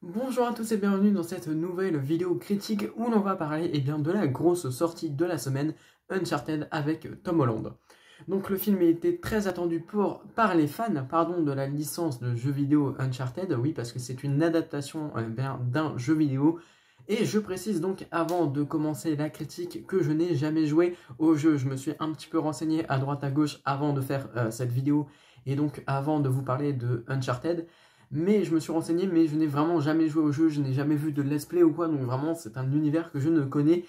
Bonjour à tous et bienvenue dans cette nouvelle vidéo critique où l'on va parler de la grosse sortie de la semaine, Uncharted avec Tom Holland. Donc le film a été très attendu par les fans de la licence de jeu vidéo Uncharted, oui parce que c'est une adaptation d'un jeu vidéo. Et je précise donc avant de commencer la critique que je n'ai jamais joué au jeu. Je me suis un petit peu renseigné à droite à gauche avant de faire cette vidéo et donc avant de vous parler de Uncharted. Mais je me suis renseigné, mais je n'ai vraiment jamais joué au jeu, je n'ai jamais vu de let's play ou quoi, donc vraiment c'est un univers que je ne connais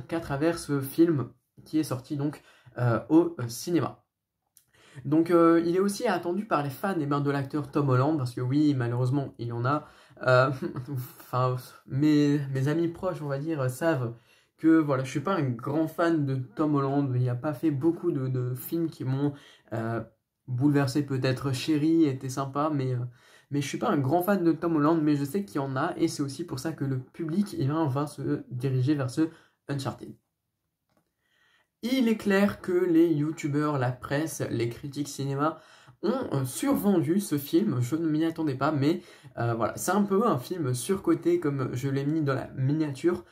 qu'à travers ce film qui est sorti donc au cinéma. Donc il est aussi attendu par les fans de l'acteur Tom Holland, parce que oui, malheureusement, il y en a. Enfin, mes amis proches, on va dire, savent que voilà, je suis pas un grand fan de Tom Holland, il n'a pas fait beaucoup de films qui m'ont bouleversé, peut-être Chérie était sympa, mais je suis pas un grand fan de Tom Holland, mais je sais qu'il y en a, et c'est aussi pour ça que le public va se diriger vers ce Uncharted. Il est clair que les youtubeurs, la presse, les critiques cinéma ont survendu ce film, je ne m'y attendais pas, mais voilà, c'est un peu un film surcoté comme je l'ai mis dans la miniature,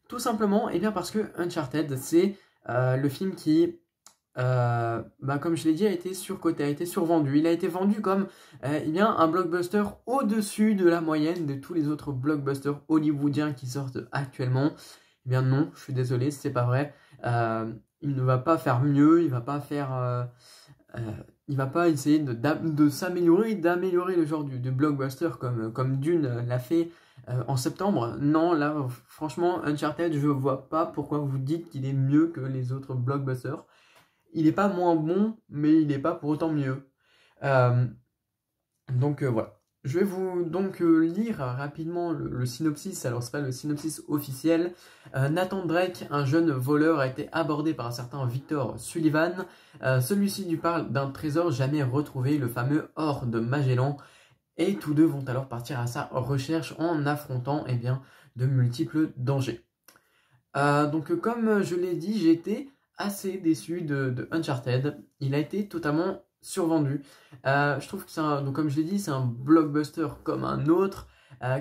tout simplement parce que Uncharted, c'est le film qui, comme je l'ai dit, a été surcoté, a été survendu. Il a été vendu comme un blockbuster au-dessus de la moyenne de tous les autres blockbusters hollywoodiens qui sortent actuellement. Eh bien non, je suis désolé, c'est pas vrai. Il ne va pas faire mieux, il va pas faire, il va pas essayer de s'améliorer, d'améliorer le genre de blockbuster comme Dune l'a fait en septembre. Non, là, franchement, Uncharted, je vois pas pourquoi vous dites qu'il est mieux que les autres blockbusters. Il n'est pas moins bon, mais il n'est pas pour autant mieux. Euh, voilà. Je vais vous lire rapidement le synopsis. Alors c'est pas le synopsis officiel. Nathan Drake, un jeune voleur, a été abordé par un certain Victor Sullivan. Celui-ci lui parle d'un trésor jamais retrouvé, le fameux or de Magellan. Et tous deux vont alors partir à sa recherche en affrontant de multiples dangers. Comme je l'ai dit, j'ai été assez déçu de Uncharted. Il a été totalement survendu. Je trouve que donc comme je l'ai dit, c'est un blockbuster comme un autre,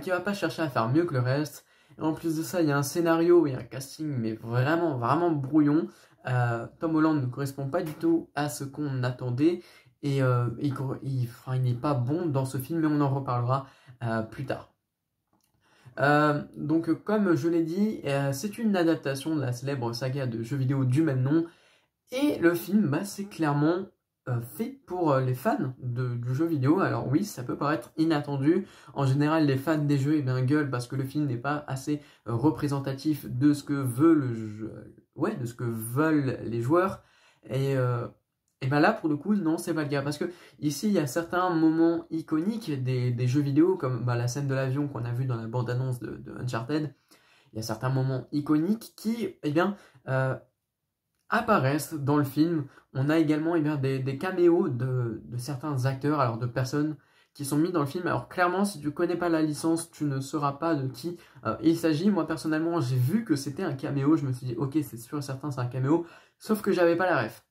qui va pas chercher à faire mieux que le reste. Et en plus de ça, il y a un scénario et un casting, mais vraiment, vraiment brouillon. Tom Holland ne correspond pas du tout à ce qu'on attendait. Et il n'est pas bon dans ce film, mais on en reparlera plus tard. Comme je l'ai dit, c'est une adaptation de la célèbre saga de jeux vidéo du même nom. Et le film, c'est clairement fait pour les fans du jeu vidéo. Alors oui, ça peut paraître inattendu. En général, les fans des jeux gueulent parce que le film n'est pas assez représentatif de ce que veut le jeu, ouais, de ce que veulent les joueurs. Et là, pour le coup, non, c'est pas le cas. Parce que ici, il y a certains moments iconiques des jeux vidéo, comme la scène de l'avion qu'on a vu dans la bande-annonce de Uncharted. Il y a certains moments iconiques qui, apparaissent dans le film. On a également des caméos de certains acteurs, alors de personnes qui sont mis dans le film. Alors clairement, si tu connais pas la licence, tu ne sauras pas de qui il s'agit. Moi personnellement, j'ai vu que c'était un caméo. Je me suis dit, ok, c'est sûr et certain, c'est un caméo. Sauf que j'avais pas la ref.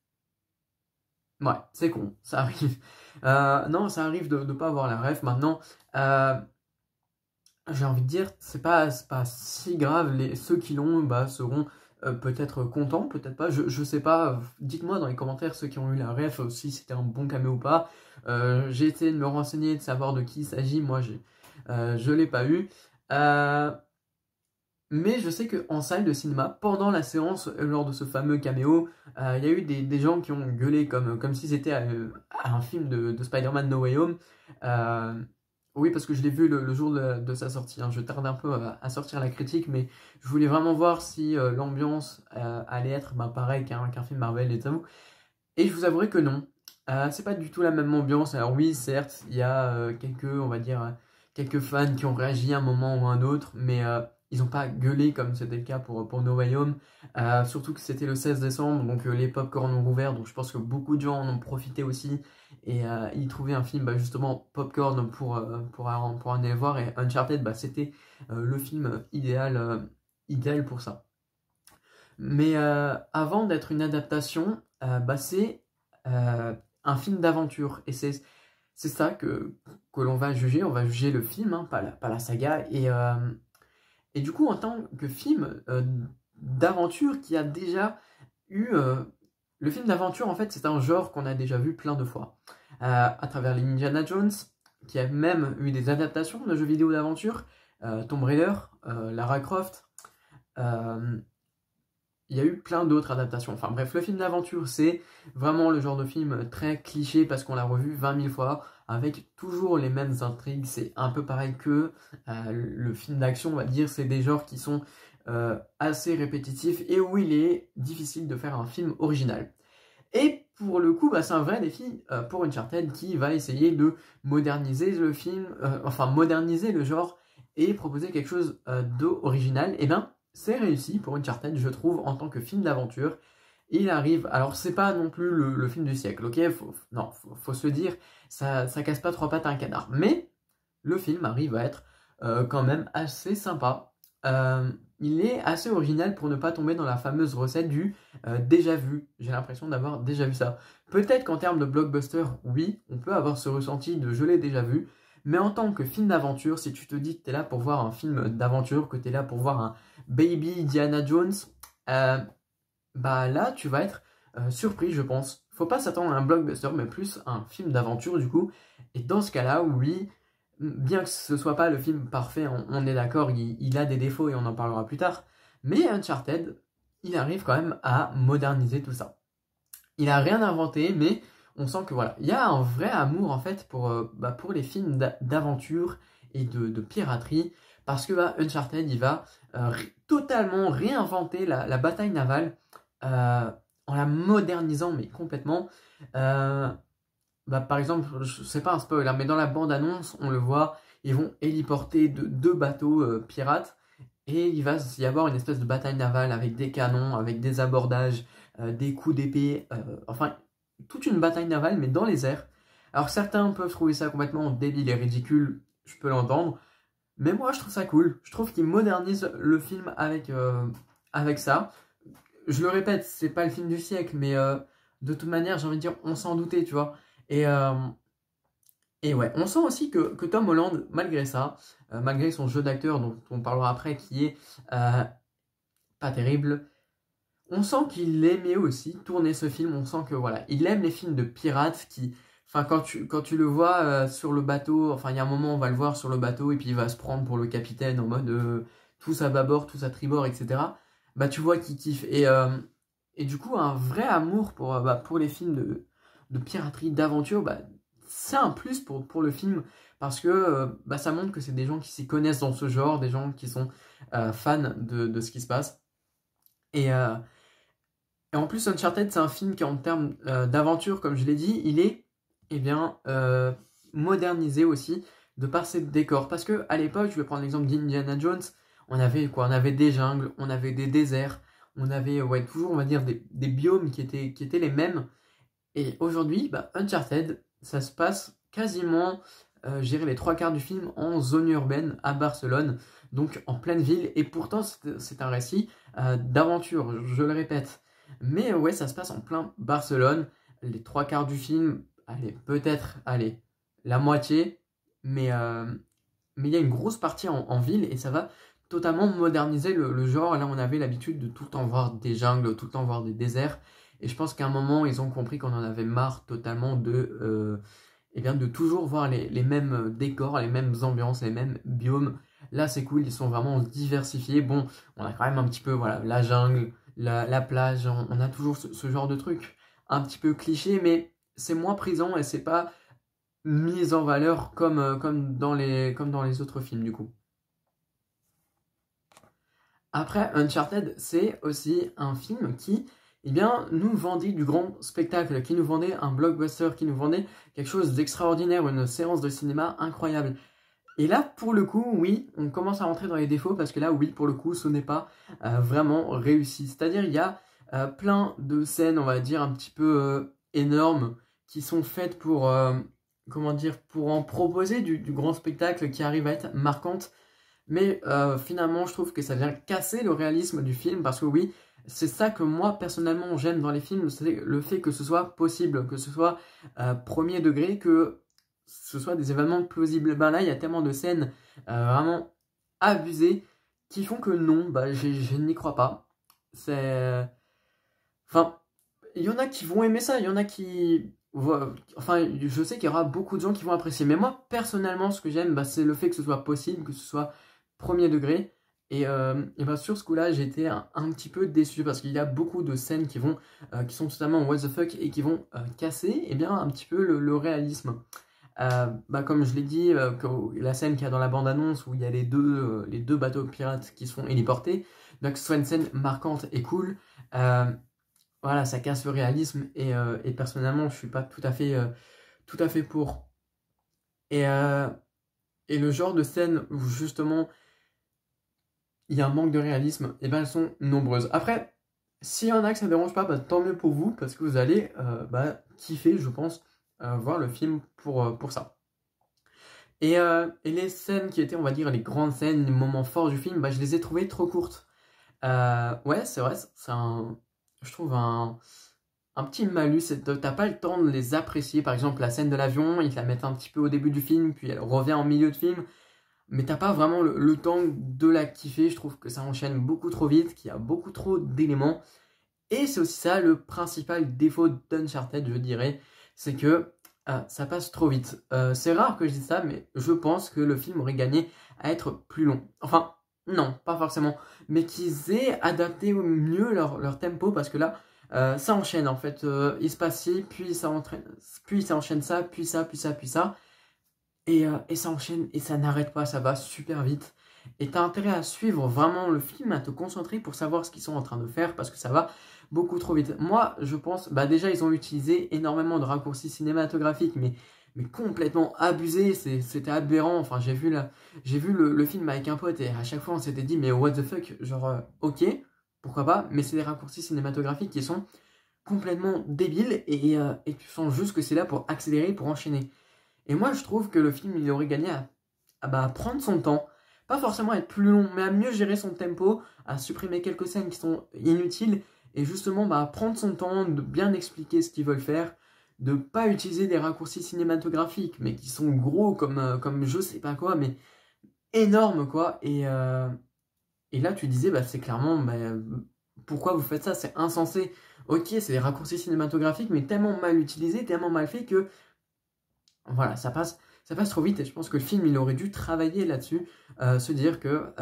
Ouais, c'est con, ça arrive. Non, ça arrive de ne pas avoir la ref. Maintenant, j'ai envie de dire, c'est pas si grave. Ceux qui l'ont seront peut-être contents, peut-être pas. Je sais pas. Dites-moi dans les commentaires ceux qui ont eu la ref si c'était un bon caméo ou pas. J'ai essayé de me renseigner, de savoir de qui il s'agit. Moi, je l'ai pas eu. Mais je sais qu'en salle de cinéma, pendant la séance, lors de ce fameux caméo, il y a eu des gens qui ont gueulé comme si c'était à un film de Spider-Man No Way Home. Oui, parce que je l'ai vu le jour de sa sortie. Hein. Je tarde un peu à sortir la critique, mais je voulais vraiment voir si l'ambiance allait être pareil qu'un film Marvel et tout. Et je vous avouerai que non. C'est pas du tout la même ambiance. Alors oui, certes, il y a on va dire, quelques fans qui ont réagi à un moment ou à un autre, mais ils n'ont pas gueulé comme c'était le cas pour No Way Home. Surtout que c'était le 16 décembre, donc les popcorn ont rouvert, donc je pense que beaucoup de gens en ont profité aussi. Et ils trouvaient un film justement popcorn pour en aller voir. Et Uncharted, c'était le film idéal pour ça. Mais avant d'être une adaptation, c'est un film d'aventure. Et c'est c'est ça que l'on va juger. On va juger le film, hein, pas la saga. Et du coup, en tant que film d'aventure qui a déjà eu... le film d'aventure, en fait, c'est un genre qu'on a déjà vu plein de fois. À travers les Indiana Jones, qui a même eu des adaptations de jeux vidéo d'aventure, Tomb Raider, Lara Croft, il y a eu plein d'autres adaptations. Enfin bref, le film d'aventure, c'est vraiment le genre de film très cliché parce qu'on l'a revu 20 000 fois, avec toujours les mêmes intrigues. C'est un peu pareil que le film d'action, on va dire. C'est des genres qui sont assez répétitifs et où il est difficile de faire un film original. Et pour le coup, c'est un vrai défi pour Uncharted qui va essayer de moderniser le film, enfin moderniser le genre et proposer quelque chose d'original. Et bien, c'est réussi pour Uncharted, je trouve, en tant que film d'aventure. Il arrive, alors c'est pas non plus le film du siècle, ok, faut se le dire, ça casse pas trois pattes à un canard. Mais le film arrive à être quand même assez sympa. Il est assez original pour ne pas tomber dans la fameuse recette du déjà vu. J'ai l'impression d'avoir déjà vu ça. Peut-être qu'en termes de blockbuster, oui, on peut avoir ce ressenti de je l'ai déjà vu. Mais en tant que film d'aventure, si tu te dis que tu es là pour voir un film d'aventure, que tu es là pour voir un Baby Indiana Jones, là tu vas être surpris, je pense. Faut pas s'attendre à un blockbuster, mais plus un film d'aventure du coup. Et dans ce cas-là, oui, bien que ce soit pas le film parfait, on est d'accord, il a des défauts et on en parlera plus tard. Mais Uncharted, il arrive quand même à moderniser tout ça. Il a rien inventé, mais on sent que voilà, il y a un vrai amour en fait pour les films d'aventure et de piraterie, parce que Uncharted, il va totalement réinventer la bataille navale en la modernisant, mais complètement. Par exemple, c'est pas un spoiler, mais dans la bande-annonce, on le voit, ils vont héliporter deux bateaux pirates, et il va y avoir une espèce de bataille navale avec des canons, avec des abordages, des coups d'épée, enfin, toute une bataille navale, mais dans les airs. Alors certains peuvent trouver ça complètement débile et ridicule, je peux l'entendre, mais moi je trouve ça cool. Je trouve qu'il modernise le film avec ça. Je le répète, c'est pas le film du siècle, mais de toute manière, j'ai envie de dire, on s'en doutait, tu vois. Et ouais, on sent aussi que Tom Holland, malgré ça, malgré son jeu d'acteur dont on parlera après, qui est pas terrible, on sent qu'il aimait aussi tourner ce film. On sent que voilà, il aime les films de pirates qui, enfin quand tu le vois sur le bateau, enfin il y a un moment on va le voir sur le bateau et puis il va se prendre pour le capitaine en mode tous à bâbord, tous à tribord, etc. Tu vois qu'il kiffe et du coup un vrai amour pour les films de piraterie, d'aventure, c'est un plus pour le film parce que ça montre que c'est des gens qui s'y connaissent dans ce genre, des gens qui sont fans de ce qui se passe. Et en plus, Uncharted, c'est un film qui, en termes d'aventure, comme je l'ai dit, il est modernisé aussi de par ses décors. Parce que à l'époque, je vais prendre l'exemple d'Indiana Jones, on avait quoi? On avait des jungles, on avait des déserts, on avait toujours, on va dire, des biomes qui étaient les mêmes. Et aujourd'hui, Uncharted, ça se passe quasiment, je dirais, les trois quarts du film en zone urbaine à Barcelone, donc en pleine ville. Et pourtant, c'est un récit d'aventure, je le répète. Mais ouais, ça se passe en plein Barcelone. Les trois quarts du film, allez, la moitié. Mais il y a une grosse partie en ville et ça va totalement moderniser le genre. Là, on avait l'habitude de tout le temps voir des jungles, tout le temps voir des déserts. Et je pense qu'à un moment, ils ont compris qu'on en avait marre totalement de toujours voir les mêmes décors, les mêmes ambiances, les mêmes biomes. Là, c'est cool, ils sont vraiment diversifiés. Bon, on a quand même un petit peu, voilà, la jungle, la plage, on a toujours ce genre de truc un petit peu cliché, mais c'est moins présent et c'est pas mis en valeur comme dans les autres films, du coup. Après, Uncharted, c'est aussi un film qui nous vendait du grand spectacle, qui nous vendait un blockbuster, qui nous vendait quelque chose d'extraordinaire, une séance de cinéma incroyable. Et là, pour le coup, oui, on commence à rentrer dans les défauts parce que là, oui, pour le coup, ce n'est pas vraiment réussi. C'est-à-dire, il y a plein de scènes, on va dire, un petit peu énormes qui sont faites pour en proposer du grand spectacle qui arrive à être marquante. Mais finalement, je trouve que ça vient casser le réalisme du film parce que oui, c'est ça que moi, personnellement, j'aime dans les films, c'est le fait que ce soit possible, que ce soit premier degré, que ce soit des événements plausibles. Ben là, il y a tellement de scènes vraiment abusées qui font que non, bah, je n'y crois pas. C'est... Enfin, il y en a qui vont aimer ça, il y en a qui... Enfin, je sais qu'il y aura beaucoup de gens qui vont apprécier. Mais moi, personnellement, ce que j'aime, bah, c'est le fait que ce soit possible, que ce soit premier degré. Et bah, sur ce coup-là, j'ai été un petit peu déçu parce qu'il y a beaucoup de scènes qui sont totalement what the fuck et qui vont casser eh bien, un petit peu le réalisme. Bah, comme je l'ai dit, la scène qu'il y a dans la bande-annonce où il y a les deux bateaux pirates qui sont héliportés, donc que ce soit une scène marquante et cool, voilà, ça casse le réalisme et personnellement, je suis pas tout à fait pour. Et le genre de scène où justement il y a un manque de réalisme, et ben elles sont nombreuses. Après, s'il y en a que ça ne dérange pas, bah, tant mieux pour vous, parce que vous allez bah, kiffer, je pense, voir le film pour ça. Et les scènes qui étaient, on va dire, les grandes scènes, les moments forts du film, bah, je les ai trouvées trop courtes. Ouais, c'est vrai, je trouve un petit malus, t'as pas le temps de les apprécier. Par exemple, la scène de l'avion, ils te la mettent un petit peu au début du film, puis elle revient en milieu de film. Mais t'as pas vraiment le temps de la kiffer. Je trouve que ça enchaîne beaucoup trop vite, qu'il y a beaucoup trop d'éléments. Et c'est aussi ça le principal défaut d'Uncharted, je dirais. C'est que ça passe trop vite. C'est rare que je dise ça, mais je pense que le film aurait gagné à être plus long. Enfin, non, pas forcément. Mais qu'ils aient adapté au mieux leur tempo, parce que là, ça enchaîne en fait. Il se passe ci, puis ça enchaîne ça, puis ça, puis ça, puis ça. Et ça enchaîne et ça n'arrête pas, ça va super vite. Et t'as intérêt à suivre vraiment le film, à te concentrer pour savoir ce qu'ils sont en train de faire parce que ça va beaucoup trop vite. Moi, je pense, bah déjà, ils ont utilisé énormément de raccourcis cinématographiques, mais complètement abusés. C'était aberrant. Enfin, j'ai vu le film avec un pote et à chaque fois, on s'était dit, mais what the fuck, genre, ok, pourquoi pas, mais c'est des raccourcis cinématographiques qui sont complètement débiles et tu sens juste que c'est là pour accélérer, pour enchaîner. Et moi, je trouve que le film, il aurait gagné à prendre son temps, pas forcément être plus long, mais à mieux gérer son tempo, à supprimer quelques scènes qui sont inutiles, et justement prendre son temps, de bien expliquer ce qu'ils veulent faire, de pas utiliser des raccourcis cinématographiques, mais qui sont gros comme je sais pas quoi, mais énormes quoi. Et là, tu disais, bah, c'est clairement, bah, pourquoi vous faites ça? C'est insensé. Ok, c'est des raccourcis cinématographiques, mais tellement mal utilisés, tellement mal faits que voilà, ça passe trop vite et je pense que le film, il aurait dû travailler là-dessus, se dire que,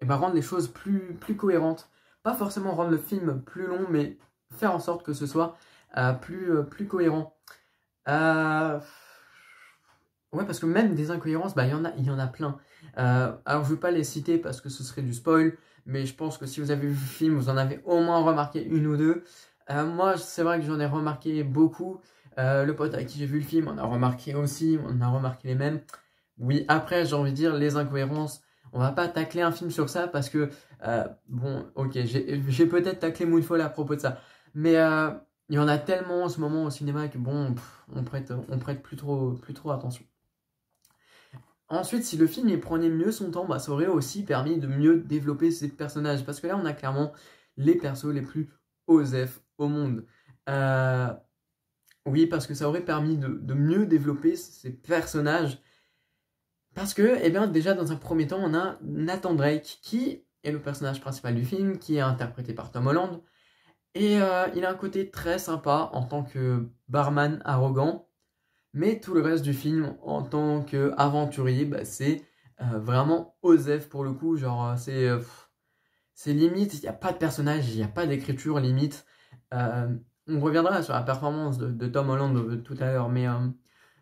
et ben, rendre les choses plus cohérentes. Pas forcément rendre le film plus long, mais faire en sorte que ce soit plus cohérent. Ouais, parce que même des incohérences, bah, il y en a plein. Alors, je ne vais pas les citer parce que ce serait du spoil, mais je pense que si vous avez vu le film, vous en avez au moins remarqué une ou deux. Moi, c'est vrai que j'en ai remarqué beaucoup. Le pote avec qui j'ai vu le film, on a remarqué aussi, on a remarqué les mêmes. Oui, après, j'ai envie de dire, les incohérences, on va pas tacler un film sur ça parce que, bon, ok, j'ai peut-être taclé Moonfall à propos de ça. Mais il y en a tellement en ce moment au cinéma que, bon, on prête plus trop attention. Ensuite, si le film il prenait mieux son temps, bah, ça aurait aussi permis de mieux développer ses personnages. Parce que là, on a clairement les persos les plus OSEF au monde. Oui, parce que ça aurait permis de mieux développer ces personnages. Parce que, eh bien, déjà, dans un premier temps, on a Nathan Drake, qui est le personnage principal du film, qui est interprété par Tom Holland. Et il a un côté très sympa en tant que barman arrogant. Mais tout le reste du film, en tant qu'aventurier, bah, c'est vraiment osef pour le coup. Genre, c'est limite, il n'y a pas de personnage, il n'y a pas d'écriture limite. On reviendra sur la performance de Tom Holland tout à l'heure, mais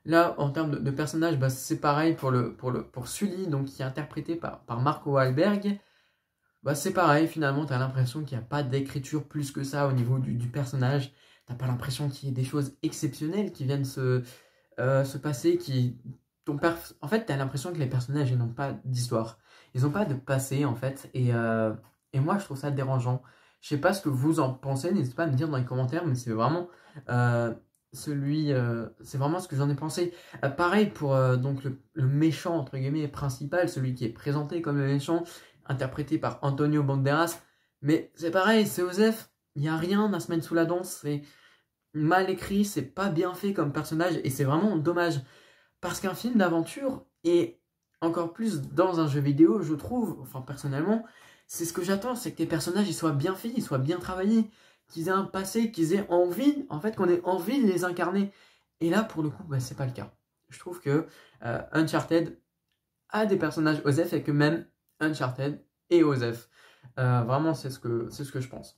là, en termes de personnage, bah, c'est pareil pour Sully, donc, qui est interprété par Mark Wahlberg. Bah, c'est pareil, finalement, tu as l'impression qu'il n'y a pas d'écriture plus que ça au niveau du personnage. T'as pas l'impression qu'il y ait des choses exceptionnelles qui viennent se passer, en fait, t'as l'impression que les personnages n'ont pas d'histoire. Ils n'ont pas de passé, en fait, et moi, je trouve ça dérangeant. Je sais pas ce que vous en pensez, n'hésitez pas à me dire dans les commentaires, mais c'est vraiment c'est vraiment ce que j'en ai pensé. Pareil pour donc le méchant, entre guillemets, principal, celui qui est présenté comme le méchant, interprété par Antonio Banderas. Mais c'est pareil, c'est Osef, il n'y a rien à se mettre sous la dent, c'est mal écrit, c'est pas bien fait comme personnage, et c'est vraiment dommage. Parce qu'un film d'aventure, et encore plus dans un jeu vidéo, je trouve, enfin personnellement, c'est ce que j'attends, c'est que tes personnages ils soient bien faits, ils soient bien travaillés, qu'ils aient un passé, qu'ils aient envie, en fait qu'on ait envie de les incarner. Et là, pour le coup, bah, c'est pas le cas. Je trouve que Uncharted a des personnages OSEF et que même Uncharted est OSEF. Vraiment, c'est ce que je pense.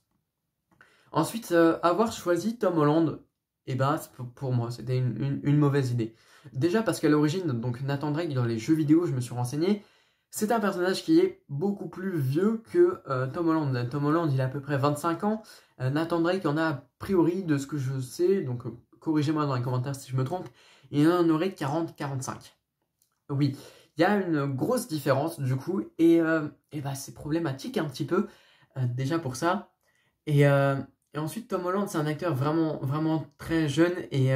Ensuite, avoir choisi Tom Holland, et ben, pour moi, c'était une mauvaise idée. Déjà parce qu'à l'origine, donc Nathan Drake, dans les jeux vidéo, je me suis renseigné, c'est un personnage qui est beaucoup plus vieux que Tom Holland. Tom Holland, il a à peu près 25 ans. Nathan Drake en a a priori, de ce que je sais, donc corrigez-moi dans les commentaires si je me trompe, il en aurait 40-45. Oui, il y a une grosse différence du coup, et bah, c'est problématique un petit peu, déjà pour ça. Et ensuite, Tom Holland, c'est un acteur vraiment, vraiment très jeune, et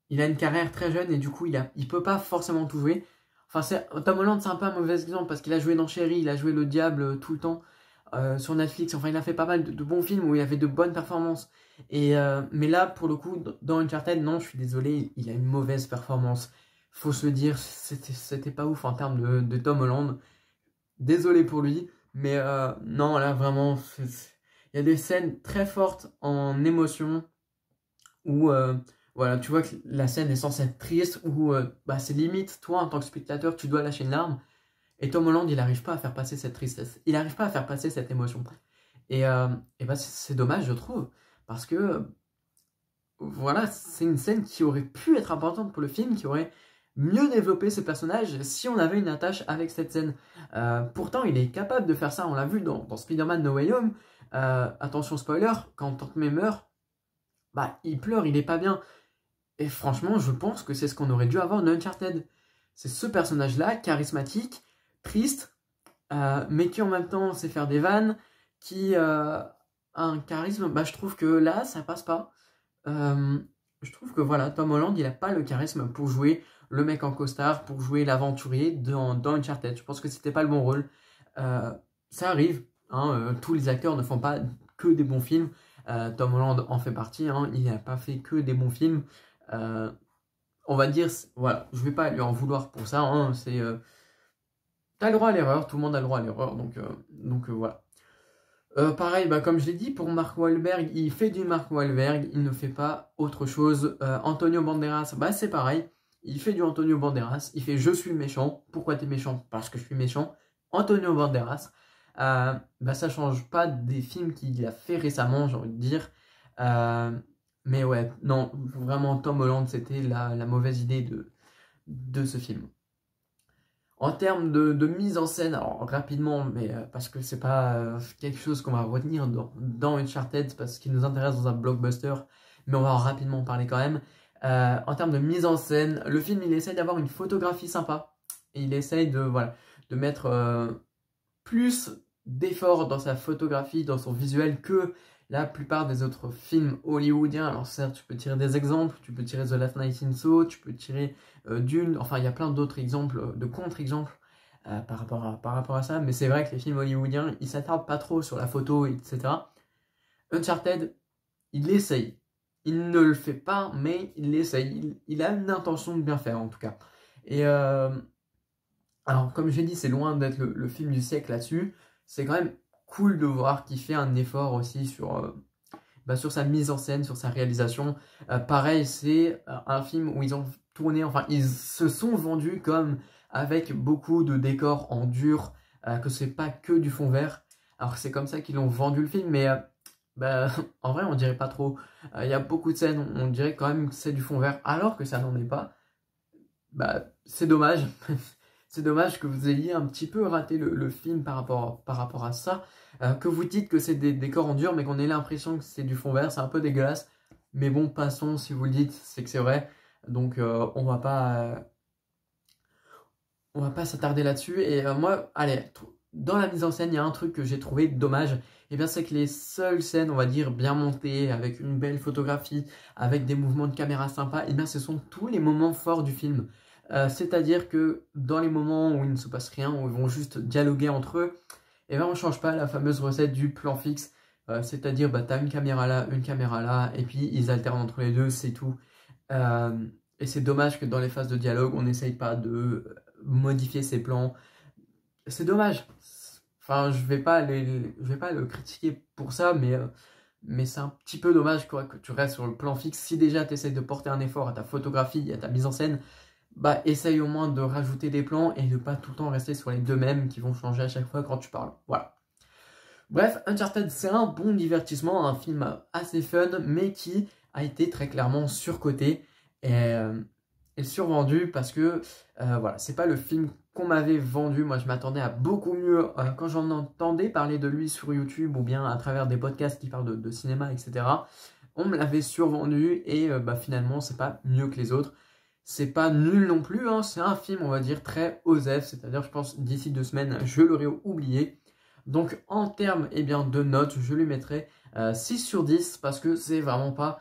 il a une carrière très jeune, et du coup, il peut pas forcément tout jouer. Enfin, Tom Holland, c'est un peu un mauvais exemple, parce qu'il a joué dans Chérie, il a joué le diable tout le temps, sur Netflix. Enfin, il a fait pas mal de bons films où il avait de bonnes performances. Mais là, pour le coup, dans Uncharted, non, je suis désolé, il a une mauvaise performance. Faut se le dire, c'était pas ouf en termes de Tom Holland. Désolé pour lui, mais non, là, vraiment, il y a des scènes très fortes en émotion où, voilà, tu vois que la scène est censée être triste, où bah, c'est limite, toi, en tant que spectateur, tu dois lâcher une larme. Et Tom Holland, il n'arrive pas à faire passer cette tristesse. Il n'arrive pas à faire passer cette émotion. Et bah, c'est dommage, je trouve. Parce que, voilà, c'est une scène qui aurait pu être importante pour le film, qui aurait mieux développé ce personnage si on avait une attache avec cette scène. Pourtant, il est capable de faire ça. On l'a vu dans Spider-Man No Way Home. Attention, spoiler, quand Tante May meurt, bah, il pleure, il est pas bien. Et franchement, je pense que c'est ce qu'on aurait dû avoir dans Uncharted. C'est ce personnage-là, charismatique, triste, mais qui en même temps sait faire des vannes, qui a un charisme. Bah, je trouve que là, ça passe pas. Je trouve que voilà, Tom Holland, il a pas le charisme pour jouer le mec en costard, pour jouer l'aventurier dans Uncharted. Je pense que c'était pas le bon rôle. Ça arrive, hein, tous les acteurs ne font pas que des bons films. Tom Holland en fait partie, hein, il n'a pas fait que des bons films. On va dire, voilà, je vais pas lui en vouloir pour ça, hein, t'as le droit à l'erreur, tout le monde a le droit à l'erreur, donc voilà. Pareil, bah, comme je l'ai dit, pour Mark Wahlberg, il fait du Mark Wahlberg, il ne fait pas autre chose. Antonio Banderas, bah c'est pareil, il fait du Antonio Banderas, il fait je suis méchant. Pourquoi t'es méchant? Parce que je suis méchant. Antonio Banderas, bah ça change pas des films qu'il a fait récemment, j'ai envie de dire. Mais ouais, non, vraiment Tom Holland, c'était la mauvaise idée de ce film. En termes de mise en scène, alors rapidement, mais parce que c'est pas quelque chose qu'on va retenir dans Uncharted, parce qu'il nous intéresse dans un blockbuster, mais on va rapidement en parler quand même. En termes de mise en scène, le film il essaye d'avoir une photographie sympa, et il essaye voilà, de mettre plus d'efforts dans sa photographie, dans son visuel que la plupart des autres films hollywoodiens. Alors certes, tu peux tirer des exemples, tu peux tirer The Last Night in Soho, tu peux tirer Dune, enfin il y a plein d'autres exemples, de contre-exemples par rapport à ça, mais c'est vrai que les films hollywoodiens, ils s'attardent pas trop sur la photo, etc. Uncharted, il essaye. Il ne le fait pas, mais il l'essaye. Il a une intention de bien faire, en tout cas. Et alors, comme j'ai dit, c'est loin d'être le film du siècle là-dessus. C'est quand même cool de voir qu'il fait un effort aussi sur sa mise en scène, sur sa réalisation. Pareil, c'est un film où ils ont tourné, enfin, ils se sont vendus comme avec beaucoup de décors en dur, que c'est pas que du fond vert. Alors, c'est comme ça qu'ils ont vendu le film, mais bah, en vrai, on dirait pas trop. Il y a beaucoup de scènes, on dirait quand même que c'est du fond vert, alors que ça n'en est pas. Bah, c'est dommage. C'est dommage que vous ayez un petit peu raté le film par rapport à ça. Que vous dites que c'est des décors en dur, mais qu'on ait l'impression que c'est du fond vert, c'est un peu dégueulasse. Mais bon, passons, si vous le dites, c'est que c'est vrai. Donc on va pas s'attarder là-dessus. Et moi, allez, dans la mise en scène, il y a un truc que j'ai trouvé dommage. Et bien c'est que les seules scènes, on va dire, bien montées, avec une belle photographie, avec des mouvements de caméra sympas, et bien ce sont tous les moments forts du film. C'est-à-dire que dans les moments où il ne se passe rien, où ils vont juste dialoguer entre eux, et ben on change pas la fameuse recette du plan fixe. C'est-à-dire, bah, t'as une caméra là, et puis ils alternent entre les deux, c'est tout. Et c'est dommage que dans les phases de dialogue, on n'essaye pas de modifier ses plans. C'est dommage. Enfin, je vais pas le critiquer pour ça, mais c'est un petit peu dommage quoi, que tu restes sur le plan fixe. Si déjà tu essaies de porter un effort à ta photographie, à ta mise en scène, bah essaye au moins de rajouter des plans et de pas tout le temps rester sur les deux mêmes qui vont changer à chaque fois quand tu parles. Voilà. Bref, Uncharted c'est un bon divertissement, un film assez fun, mais qui a été très clairement surcoté et survendu parce que voilà, c'est pas le film qu'on m'avait vendu. Moi je m'attendais à beaucoup mieux quand j'en entendais parler de lui sur YouTube ou bien à travers des podcasts qui parlent de cinéma, etc. On me l'avait survendu et bah, finalement c'est pas mieux que les autres. C'est pas nul non plus, hein. C'est un film on va dire très osef, c'est-à-dire je pense d'ici 2 semaines je l'aurais oublié. Donc en termes de notes, je lui mettrai 6 sur 10 parce que c'est vraiment pas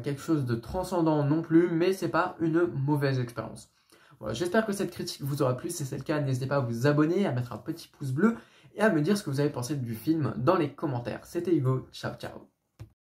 quelque chose de transcendant non plus, mais c'est pas une mauvaise expérience. Voilà, j'espère que cette critique vous aura plu. Si c'est le cas, n'hésitez pas à vous abonner, à mettre un petit pouce bleu et à me dire ce que vous avez pensé du film dans les commentaires. C'était Hugo, ciao ciao.